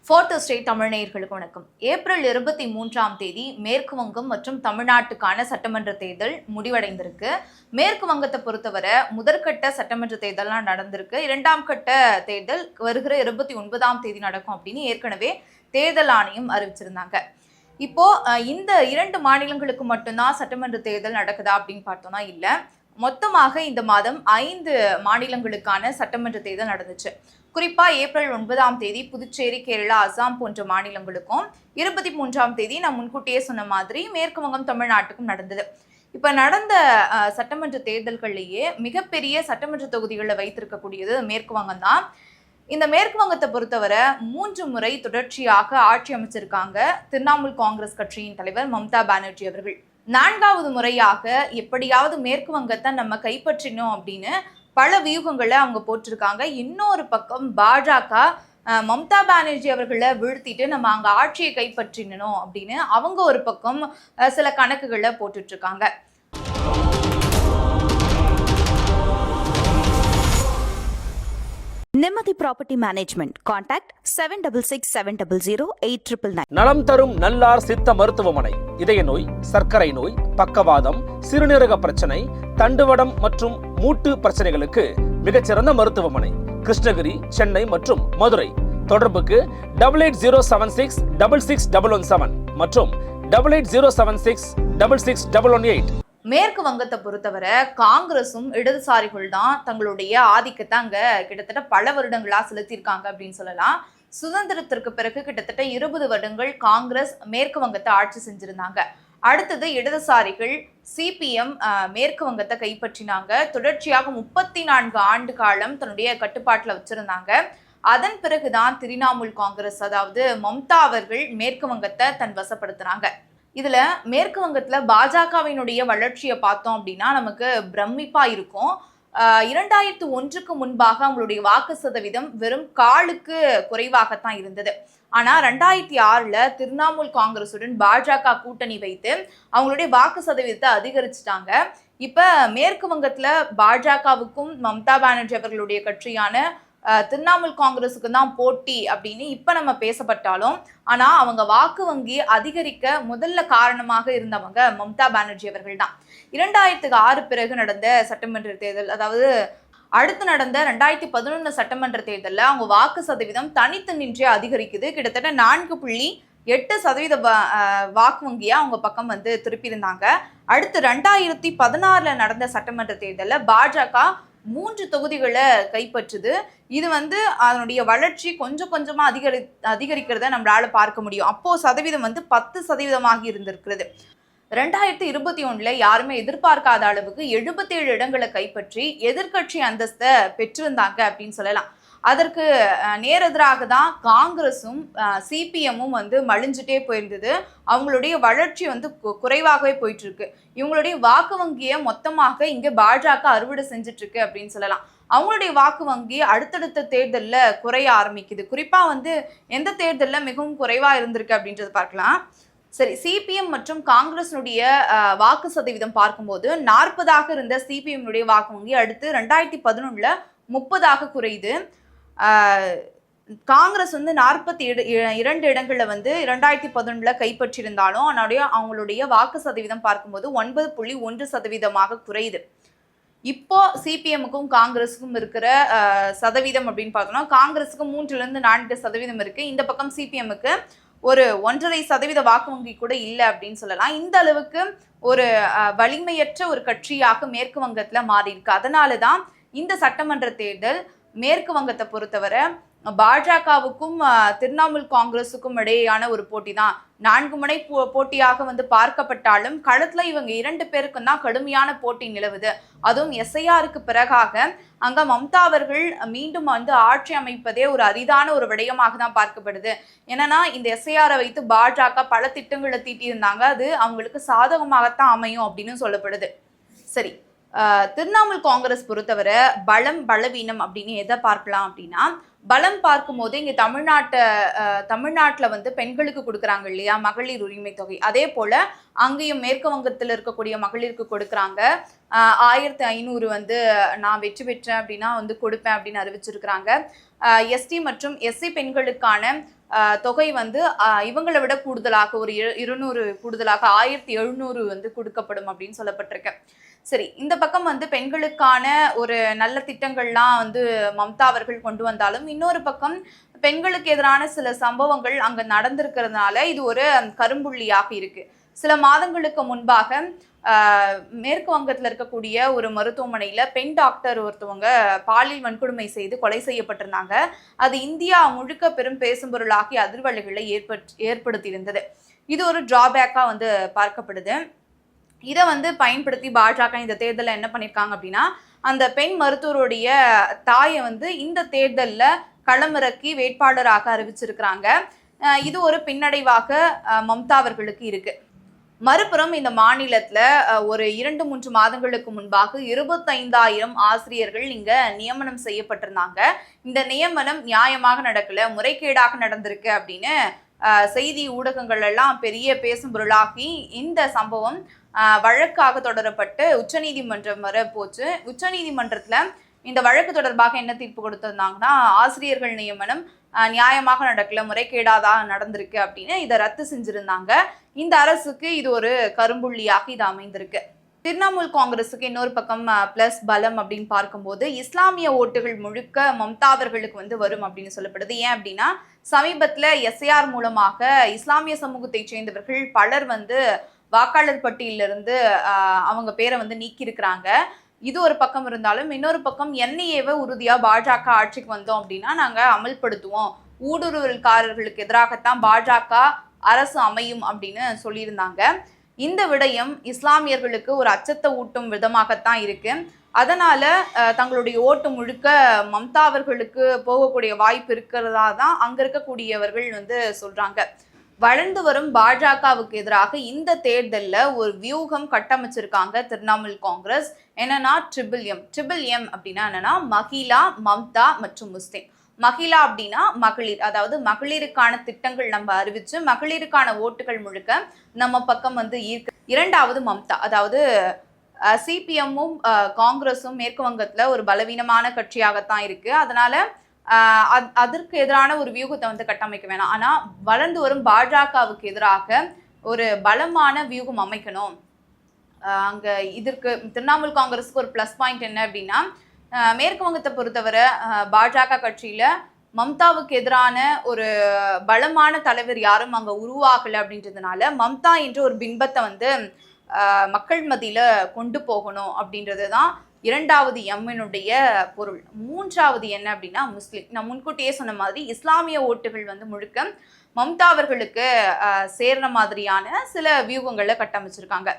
Fourth state Tamil நேயர்களுக்கு வணக்கம். April 23ஆம் தேதி மேற்கு வங்கம் மற்றும் தமிழ்நாட்டுக்கான சட்டமன்ற தேர்தல் முடிவடைந்திருக்கு. மேற்கு வங்கத்தை பொறுத்தவரை முதற்கட்ட சட்டமன்ற தேர்தல்லாம் நடந்திருக்கு. இரண்டாம் கட்ட தேர்தல் வருகிற 29ஆம் தேதி நடக்கும் அப்படின்னு ஏற்கனவே தேர்தல் ஆணையம் அறிவிச்சிருந்தாங்க. இப்போ இந்த 2 மாநிலங்களுக்கு மட்டும்தான் சட்டமன்ற தேர்தல் நடக்குதா அப்படின்னு பார்த்தோம்னா இல்ல. மொத்தமாக இந்த மாதம் 5 மாநிலங்களுக்கான சட்டமன்ற தேர்தல் நடந்துச்சு. குறிப்பா ஏப்ரல் 9ஆம் தேதி புதுச்சேரி, கேரளா, அசாம் போன்ற மாநிலங்களுக்கும், 23ஆம் தேதி நான் முன்கூட்டியே சொன்ன மாதிரி மேற்கு வங்கம், தமிழ்நாட்டுக்கும் நடந்தது. இப்ப நடந்த சட்டமன்ற தேர்தல்கள்லயே மிகப்பெரிய சட்டமன்ற தொகுதிகளை வைத்திருக்கக்கூடியது மேற்கு வங்கம் தான். இந்த மேற்கு வங்கத்தை பொறுத்தவரை 3 முறை தொடர்ச்சியாக ஆட்சி அமைச்சிருக்காங்க திரிணாமுல் காங்கிரஸ் கட்சியின் தலைவர் மம்தா பானர்ஜி அவர்கள். 4வது முறையாக எப்படியாவது மேற்கு வங்கத்தை நம்ம கைப்பற்றினோம் அப்படின்னு பல வியூகங்களை அவங்க போட்டிருக்காங்க. இன்னொரு பக்கம் பாஜக மம்தா பானர்ஜி அவர்களை வீழ்த்திட்டு நம்ம அங்க ஆட்சியை கைப்பற்றினோம் அப்படின்னு அவங்க ஒரு பக்கம் சில கணக்குகளை போட்டுட்டு இருக்காங்க. நிம்மதி ப்ராப்பர்ட்டி மேனேஜ்மெண்ட். கான்டாக்ட் 7667008999. நலம் தரும் நல்லார் சித்த மருத்துவமனை. இதய நோய், சர்க்கரை நோய், பக்கவாதம், சிறுநீரக பிரச்சனை, தண்டுவடம் மற்றும் மூட்டு பிரச்சனைகளுக்கு மிகச்சிறந்த மருத்துவமனை. கிருஷ்ணகிரி, சென்னை மற்றும் மதுரை. தொடர்புக்கு 8807666117 மற்றும் 8807666118. மேற்கு வங்கத்தை பொறுத்தவரை காங்கிரசும் இடதுசாரிகள் தான் தங்களுடைய ஆதிக்கத்தை அங்க கிட்டத்தட்ட பல வருடங்களா செலுத்தியிருக்காங்க அப்படின்னு சொல்லலாம். சுதந்திரத்திற்கு பிறகு கிட்டத்தட்ட 20 வருடங்கள் காங்கிரஸ் மேற்கு வங்கத்தை ஆட்சி செஞ்சிருந்தாங்க. அடுத்தது இடதுசாரிகள் சிபிஎம் மேற்கு வங்கத்தை கைப்பற்றினாங்க. தொடர்ச்சியாக 34 ஆண்டு காலம் தன்னுடைய கட்டுப்பாட்டுல வச்சிருந்தாங்க. அதன் பிறகுதான் திரிணாமுல் காங்கிரஸ், அதாவது மம்தா அவர்கள் மேற்கு வங்கத்தை தன் வசப்படுத்துறாங்க. இதுல மேற்கு வங்கத்துல பாஜகவினுடைய வளர்ச்சியை பார்த்தோம் அப்படின்னா நமக்கு பிரமிப்பா இருக்கும். 2001க்கு முன்பாக அவங்களுடைய வாக்கு சதவீதம் வெறும் 1/4க்கு குறைவாகத்தான் இருந்தது. ஆனா 2006ல திரிணாமுல் காங்கிரசுடன் பாஜக கூட்டணி வைத்து அவங்களுடைய வாக்கு சதவீதத்தை அதிகரிச்சுட்டாங்க. இப்ப மேற்கு வங்கத்துல பாஜகவுக்கும் மம்தா பானர்ஜி அவர்களுடைய கட்சியான திரிணாமுல் காங்கிரஸுக்கு தான் போட்டி அப்படின்னு இப்ப நம்ம பேசப்பட்டாலும், ஆனா அவங்க வாக்கு வங்கி அதிகரிக்க முதல்ல காரணமாக இருந்தவங்க மம்தா பானர்ஜி அவர்கள் தான். 2006 பிறகு நடந்த சட்டமன்ற தேர்தல், அதாவது அடுத்து நடந்த 2011 சட்டமன்ற தேர்தலில் அவங்க வாக்கு சதவீதம் தனித்து நின்றே அதிகரிக்குது. கிட்டத்தட்ட 4.8% வாக்கு வங்கியா அவங்க பக்கம் வந்து திருப்பியிருந்தாங்க. அடுத்து 2016 நடந்த சட்டமன்ற தேர்தலில் பாஜக 3 தொகுதிகளை கைப்பற்றுது. இது வந்து அதனுடைய வளர்ச்சி கொஞ்சம் கொஞ்சமா அதிகரிக்கிறத நம்மளால பார்க்க முடியும். அப்போ சதவீதம் வந்து 10% இருந்திருக்கிறது. 2021 யாருமே எதிர்பார்க்காத அளவுக்கு 77 இடங்களை கைப்பற்றி எதிர்கட்சி அந்தஸ்தை பெற்றிருந்தாங்க அப்படின்னு சொல்லலாம். அதற்கு நேரெதிராக தான் காங்கிரஸும் சிபிஎம்மும் வந்து மலிஞ்சிட்டே போயிருந்தது. அவங்களுடைய வளர்ச்சி வந்து குறைவாகவே போயிட்டு இருக்கு. இவங்களுடைய வாக்கு வங்கியை மொத்தமாக இங்க பாஜக அறுவடை செஞ்சுட்டு இருக்கு அப்படின்னு சொல்லலாம். அவங்களுடைய வாக்கு வங்கி அடுத்தடுத்த தேர்தலில் குறைய ஆரம்பிக்குது. குறிப்பா வந்து எந்த தேர்தலில் மிகவும் குறைவா இருந்திருக்கு அப்படின்றத பார்க்கலாம். சரி, சிபிஎம் மற்றும் காங்கிரஸினுடைய வாக்கு சதவீதம் பார்க்கும்போது 40ஆக இருந்த சிபிஎம்னுடைய வாக்கு வங்கி அடுத்து 2011 30ஆக குறையுது. காங்கிரஸ் வந்து 42 இடங்கள்ல வந்து 2011 கைப்பற்றியிருந்தாலும் அவங்களுடைய வாக்கு சதவீதம் பார்க்கும்போது 9.1% குறையுது. இப்போ சிபிஎம்முக்கும் காங்கிரஸுக்கும் இருக்கிற சதவீதம் அப்படின்னு பார்த்தோம்னா காங்கிரஸுக்கு 3-4% இருக்கு. இந்த பக்கம் சிபிஎம்முக்கு ஒரு 1.5% வாக்கு வங்கி கூட இல்லை அப்படின்னு சொல்லலாம். இந்த அளவுக்கு ஒரு வலிமையற்ற ஒரு கட்சியாக மேற்கு வங்கத்துல மாறி இருக்கு. அதனாலதான் இந்த சட்டமன்ற தேர்தல் மேற்கு வங்கத்தை பொறுத்தவரை பாஜகவுக்கும் திரிணாமுல் காங்கிரஸுக்கும் இடையேயான ஒரு போட்டி தான். 4 முனை போட்டியாக வந்து பார்க்கப்பட்டாலும் களத்துல இவங்க 2 பேருக்கும் தான் கடுமையான போட்டி நிலவுது. அதுவும் எஸ்ஐஆருக்கு பிறகாக அங்க மம்தா அவர்கள் மீண்டும் வந்து ஆட்சி அமைப்பதே ஒரு அரிதான ஒரு விடயமாக தான் பார்க்கப்படுது. ஏன்னா இந்த எஸ்ஐஆரை வைத்து பாஜக பல திட்டங்களை தீட்டியிருந்தாங்க. அது அவங்களுக்கு சாதகமாகத்தான் அமையும் அப்படின்னு சொல்லப்படுது. சரி, திரிணாமுல் காங்கிரஸ் பொறுத்தவரை பலம் பலவீனம் அப்படின்னு எதை பார்க்கலாம் அப்படின்னா, பலம் பார்க்கும்போது இங்க தமிழ்நாட்டுல வந்து பெண்களுக்கு கொடுக்குறாங்க இல்லையா மகளிர் உரிமை தொகை, அதே போல அங்கேயும் மேற்கு வங்கத்தில் இருக்கக்கூடிய மகளிருக்கு கொடுக்குறாங்க. 1500 வந்து நான் வெற்றி பெற்றேன் அப்படின்னா வந்து கொடுப்பேன் அப்படின்னு அறிவிச்சிருக்கிறாங்க. எஸ்டி மற்றும் எஸ்சி பெண்களுக்கான தொகை வந்து இவங்களை விட கூடுதலாக ஒரு 200 கூடுதலாக 1700 வந்து கொடுக்கப்படும் அப்படின்னு சொல்லப்பட்டிருக்கு. சரி, இந்த பக்கம் வந்து பெண்களுக்கான ஒரு நல்ல திட்டங்கள்லாம் வந்து மம்தா அவர்கள் கொண்டு வந்தாலும், இன்னொரு பக்கம் பெண்களுக்கு எதிரான சில சம்பவங்கள் அங்க நடந்திருக்கிறதுனால இது ஒரு கரும்புள்ளியாக இருக்கு. சில மாதங்களுக்கு முன்பாக மேற்கு வங்கத்தில் இருக்கக்கூடிய ஒரு மருத்துவமனையில பெண் டாக்டர் ஒருத்தவங்க பாலியல் வன்கொடுமை செய்து கொலை செய்யப்பட்டிருந்தாங்க. அது இந்தியா முழுக்க பெரும் பேசும் பொருளாகி அதிர்வலைகளை ஏற்படுத்தியிருந்தது. இது ஒரு டிராபேக்கா வந்து பார்க்கப்படுது. இதை வந்து பயன்படுத்தி பாஜக இந்த தேர்தலில் என்ன பண்ணியிருக்காங்க அப்படின்னா, அந்த பெண் மருத்துவருடைய தாயை வந்து இந்த தேர்தலில் களமிறக்கி வேட்பாளராக அறிவிச்சிருக்கிறாங்க. இது ஒரு பின்னடைவாக மம்தா அவர்களுக்கு இருக்கு. மறுபுறம் இந்த மாநிலத்துல ஒரு 2-3 மாதங்களுக்கு முன்பாக 25,000 ஆசிரியர்கள் இங்க நியமனம் செய்யப்பட்டிருந்தாங்க. இந்த நியமனம் நியாயமாக நடக்கல, முறைகேடாக நடந்திருக்கு அப்படின்னு செய்தி ஊடகங்கள் எல்லாம் பெரிய பேசும் பொருளாகி இந்த சம்பவம் வழக்காக தொடரப்பட்டு உச்சநீதிமன்றம் வர போச்சு. உச்சநீதிமன்றத்துல இந்த வழக்கு தொடர்பாக என்ன தீர்ப்பு கொடுத்திருந்தாங்கன்னா, ஆசிரியர்கள் நியமனம் நியாயமாக நடக்கல, முறைகேடாதான் நடந்திருக்கு அப்படின்னு இதை ரத்து செஞ்சிருந்தாங்க. இந்த அரசுக்கு இது ஒரு கரும்புள்ளியாக இது அமைந்திருக்கு. திரிணாமுல் காங்கிரஸுக்கு இன்னொரு பக்கம் பிளஸ் பலம் அப்படின்னு பார்க்கும்போது, இஸ்லாமிய ஓட்டுகள் முழுக்க மம்தா அவர்களுக்கு வந்து வரும் அப்படின்னு சொல்லப்படுது. ஏன் அப்படின்னா, சமீபத்துல SIR மூலமாக இஸ்லாமிய சமூகத்தை சேர்ந்தவர்கள் பலர் வந்து வாக்காளர் பட்டியலிருந்து அவங்க பேரை வந்து நீக்கி இருக்கிறாங்க. இது ஒரு பக்கம் இருந்தாலும், இன்னொரு பக்கம் NIA-வை உறுதியா பாஜக ஆட்சிக்கு வந்தோம் அப்படின்னா நாங்க அமல்படுத்துவோம், ஊடுருவல்காரர்களுக்கு எதிராகத்தான் பாஜக அரசு அமையும் அப்படின்னு சொல்லியிருந்தாங்க. இந்த விடயம் இஸ்லாமியர்களுக்கு ஒரு அச்சத்தை ஊட்டும் விதமாகத்தான் இருக்கு. அதனால தங்களுடைய ஓட்டு முழுக்க மம்தா அவர்களுக்கு போகக்கூடிய வாய்ப்பு இருக்கிறதா தான் அங்க இருக்கக்கூடியவர்கள் வந்து சொல்றாங்க. வளர்ந்து வரும் பாஜகவுக்கு எதிராக இந்த தேர்தலில் ஒரு வியூகம் கட்டமைச்சிருக்காங்க திரிணாமுல் காங்கிரஸ். என்னன்னா ட்ரிபிள் எம் அப்படின்னா என்னன்னா மகிழா, மம்தா மற்றும் முஸ்லிம். மகிழா அப்படின்னா மகளிர், அதாவது மகளிருக்கான திட்டங்கள் நம்ம அறிவிச்சு மகளிருக்கான ஓட்டுகள் முழுக்க நம்ம பக்கம் வந்து இரண்டாவது மம்தா, அதாவது CPM-உம் காங்கிரஸும் மேற்கு வங்கத்துல ஒரு பலவீனமான கட்சியாகத்தான் இருக்கு. அதனால அதற்கு எதிரான ஒரு வியூகத்தை வந்து கட்டமைக்க வேணாம். ஆனா வளர்ந்து வரும் பாஜகவுக்கு எதிராக ஒரு பலமான வியூகம் அமைக்கணும். அங்க இதற்கு திரிணாமுல் காங்கிரஸுக்கு ஒரு பிளஸ் பாயிண்ட் என்ன அப்படின்னா, மேற்கு வங்கத்தை பொறுத்தவரை பாஜக கட்சியில மம்தாவுக்கு எதிரான ஒரு பலமான தலைவர் யாரும் அங்க உருவாகலை அப்படின்றதுனால மம்தா என்ற ஒரு பிம்பத்தை வந்து மக்கள் மத்தியில கொண்டு போகணும் அப்படின்றது தான் இரண்டாவது எம்மினுடைய பொருள். மூன்றாவது என்ன அப்படின்னா முஸ்லிம். நான் முன்கூட்டியே சொன்ன மாதிரி இஸ்லாமிய ஓட்டுகள் வந்து முழுக்க மம்தா அவர்களுக்கு சேர்ற மாதிரியான சில வியூகங்களை கட்டமைச்சிருக்காங்க.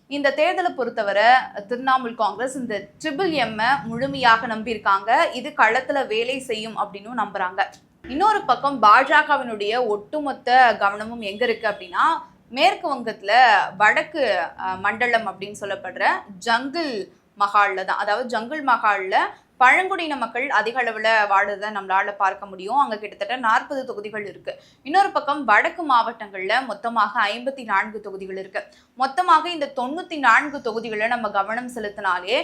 இந்த தேர்தலை பொறுத்தவரை திரிணாமுல் காங்கிரஸ் இந்த ட்ரிபிள் எம்மை முழுமையாக நம்பியிருக்காங்க. இது களத்துல வேலை செய்யும் அப்படின்னு நம்புறாங்க. இன்னொரு பக்கம் பாஜகவினுடைய ஒட்டுமொத்த கவனமும் எங்க இருக்கு அப்படின்னா, மேற்கு வங்கத்துல வடக்கு மண்டலம் அப்படின்னு சொல்லப்படுற ஜங்கிள் மஹால்ல தான். அதாவது ஜங்கிள் மஹால்ல பழங்குடியின மக்கள் அதிக அளவில் வாழுறதை நம்மளால பார்க்க முடியும். அங்கே கிட்டத்தட்ட 40 தொகுதிகள் இருக்கு. இன்னொரு பக்கம் வடக்கு மாவட்டங்களில் மொத்தமாக 54 தொகுதிகள் இருக்கு. மொத்தமாக இந்த 94 தொகுதிகளை நம்ம கவனம் செலுத்தினாலே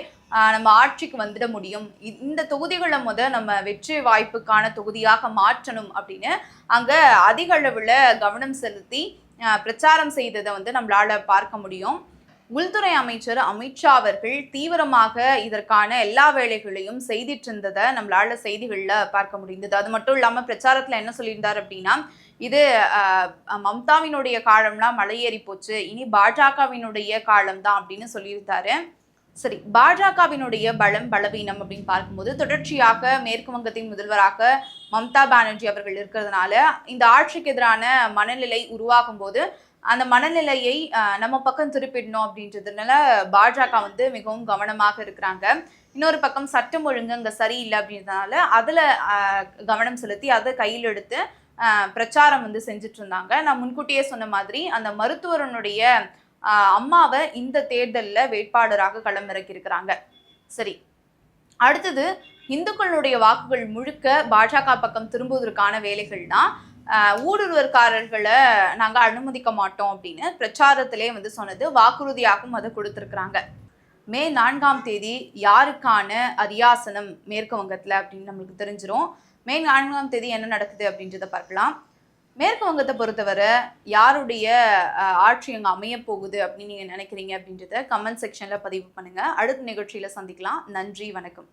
நம்ம ஆட்சிக்கு வந்துட முடியும். இந்த தொகுதிகளை நம்ம வெற்றி வாய்ப்புக்கான தொகுதியாக மாற்றணும் அப்படின்னு அங்கே அதிக அளவில் கவனம் செலுத்தி பிரச்சாரம் செய்ததை வந்து நம்மளால பார்க்க முடியும். உள்துறை அமைச்சர் அமித்ஷா அவர்கள் தீவிரமாக இதற்கான எல்லா வேலைகளையும் செய்திட்டு இருந்ததை நம்மளால செய்திகள்ல பார்க்க முடிந்தது. அது மட்டும் இல்லாம பிரச்சாரத்துல என்ன சொல்லியிருந்தார் அப்படின்னா, இது மம்தாவினுடைய காலம்லாம் மலையேறி போச்சு, இனி பாஜகவினுடைய காலம் தான் அப்படின்னு சொல்லியிருந்தாரு. சரி, பாஜகவினுடைய பலவீனம் அப்படின்னு பார்க்கும்போது தொடர்ச்சியாக மேற்கு வங்கத்தின் முதல்வராக மம்தா பானர்ஜி அவர்கள் இருக்கிறதுனால இந்த ஆட்சிக்கு எதிரான மனநிலை உருவாகும் போது அந்த மனநிலையை நம்ம பக்கம் திருப்பிடணும் அப்படின்றதுனால பாஜக வந்து மிகவும் கவனமாக இருக்கிறாங்க. இன்னொரு பக்கம் சட்டம் ஒழுங்கு அங்கே சரியில்லை அப்படின்றதுனால அதில் கவனம் செலுத்தி அதை கையில் எடுத்து பிரச்சாரம் வந்து செஞ்சுட்டு இருந்தாங்க. நான் முன்கூட்டியே சொன்ன மாதிரி அந்த மருத்துவரனுடைய அம்மாவை இந்த தேர்தலில் வேட்பாளராக களமிறக்கி இருக்கிறாங்க. சரி, அடுத்தது இந்துக்களுடைய வாக்குகள் முழுக்க பாஜக பக்கம் திரும்புவதற்கான வேலைகள்னா ஊடுருவற்காரர்களை நாங்கள் அனுமதிக்க மாட்டோம் அப்படின்னு பிரச்சாரத்திலே வந்து சொன்னது. வாக்குறுதியாகவும் அதை கொடுத்துருக்குறாங்க. மே 4ஆம் தேதி யாருக்கான அரியாசனம் மேற்கு வங்கத்தில் அப்படின்னு நம்மளுக்கு தெரிஞ்சிடும். மே 4ஆம் தேதி என்ன நடக்குது அப்படின்றத பார்க்கலாம். மேற்கு வங்கத்தை பொறுத்தவரை யாருடைய ஆட்சி அங்க அமைய போகுது அப்படின்னு நீங்க நினைக்கிறீங்க அப்படின்றத கமெண்ட் செக்ஷன்ல பதிவு பண்ணுங்க. அடுத்த நிகழ்ச்சியில சந்திக்கலாம். நன்றி, வணக்கம்.